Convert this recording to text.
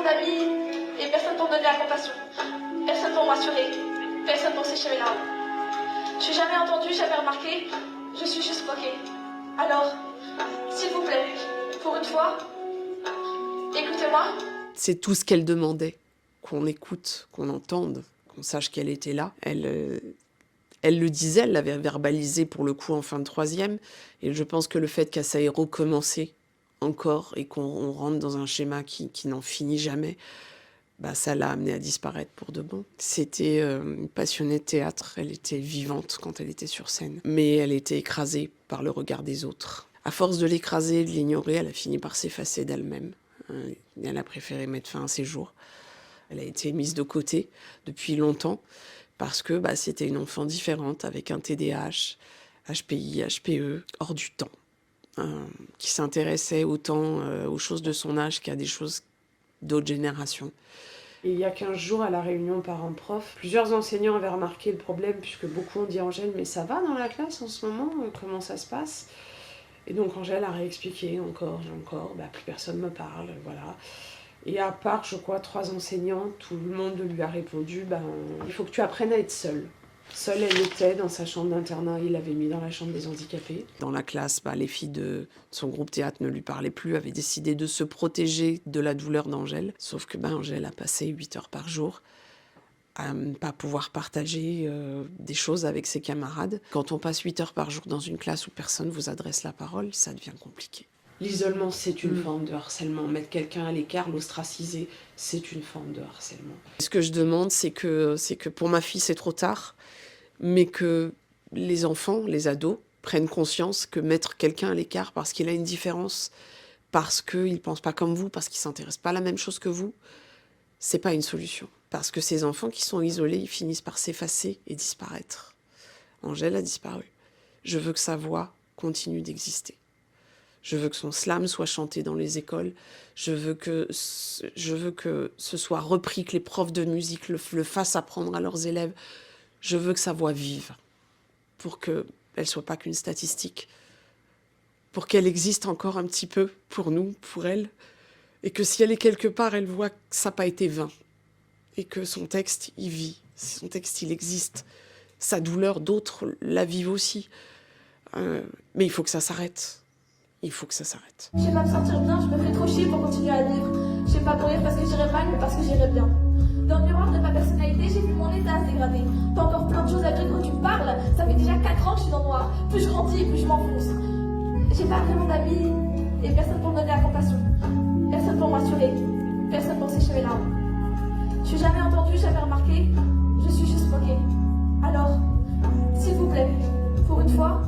d'amis et personne pour me donner la compassion. Personne pour me rassurer. Personne pour sécher mes larmes. Je suis jamais entendue, jamais remarqué. Je suis juste bloquée. Alors, s'il vous plaît, pour une fois, écoutez-moi. C'est tout ce qu'elle demandait, qu'on écoute, qu'on entende, qu'on sache qu'elle était là. Elle le disait, elle l'avait verbalisé pour le coup en fin de troisième. Et je pense que le fait qu'elle s'est recommencé encore et qu'on rentre dans un schéma qui n'en finit jamais, bah, ça l'a amenée à disparaître pour de bon. C'était une passionnée de théâtre, elle était vivante quand elle était sur scène. Mais elle était écrasée par le regard des autres. À force de l'écraser, de l'ignorer, elle a fini par s'effacer d'elle-même. Elle a préféré mettre fin à ses jours. Elle a été mise de côté depuis longtemps parce que bah, c'était une enfant différente avec un TDAH, HPI, HPE, hors du temps, qui s'intéressait autant aux choses de son âge qu'à des choses d'autres générations. Et il y a 15 jours, à la réunion parents-prof, plusieurs enseignants avaient remarqué le problème puisque beaucoup ont dit « Angèle, mais ça va dans la classe en ce moment? Comment ça se passe ?» Et donc Angèle a réexpliqué encore et encore, bah, plus personne me parle, voilà. Et à part, je crois, 3 enseignants, tout le monde lui a répondu bah, il faut que tu apprennes à être seule. Seule, elle était dans sa chambre d'internat, il l'avait mis dans la chambre des handicapés. Dans la classe, bah, les filles de son groupe théâtre ne lui parlaient plus, avaient décidé de se protéger de la douleur d'Angèle. Sauf que bah, Angèle a passé 8 heures par jour à ne pas pouvoir partager des choses avec ses camarades. Quand on passe 8 heures par jour dans une classe où personne ne vous adresse la parole, ça devient compliqué. L'isolement, c'est une forme de harcèlement. Mettre quelqu'un à l'écart, l'ostraciser, c'est une forme de harcèlement. Ce que je demande, c'est que pour ma fille, c'est trop tard, mais que les enfants, les ados, prennent conscience que mettre quelqu'un à l'écart parce qu'il a une différence, parce qu'il ne pense pas comme vous, parce qu'il ne s'intéresse pas à la même chose que vous, c'est pas une solution. Parce que ces enfants qui sont isolés, ils finissent par s'effacer et disparaître. Angèle a disparu. Je veux que sa voix continue d'exister. Je veux que son slam soit chanté dans les écoles. Je veux que ce soit repris, que les profs de musique le fassent apprendre à leurs élèves. Je veux que sa voix vive, pour qu'elle ne soit pas qu'une statistique, pour qu'elle existe encore un petit peu pour nous, pour elle, et que si elle est quelque part, elle voit que ça n'a pas été vain, et que son texte, il vit, son texte, il existe. Sa douleur, d'autres la vivent aussi. Mais il faut que ça s'arrête. Il faut que ça s'arrête. Je sais pas me sentir bien, je me fais trop chier pour continuer à vivre. Je sais pas courir parce que j'irai mal, mais parce que j'irai bien. Dans le miroir de ma personnalité, j'ai vu mon état se dégrader. T'as encore plein de choses à dire quand tu me parles. Ça fait déjà 4 ans que je suis dans le noir. Plus je grandis, plus je m'enfonce. J'ai pas vraiment d'amis et personne pour me donner la compassion. Personne pour me rassurer. Personne pour sécher mes larmes. Je suis jamais entendue, jamais remarquée. Je suis juste bloquée. Alors, s'il vous plaît, pour une fois,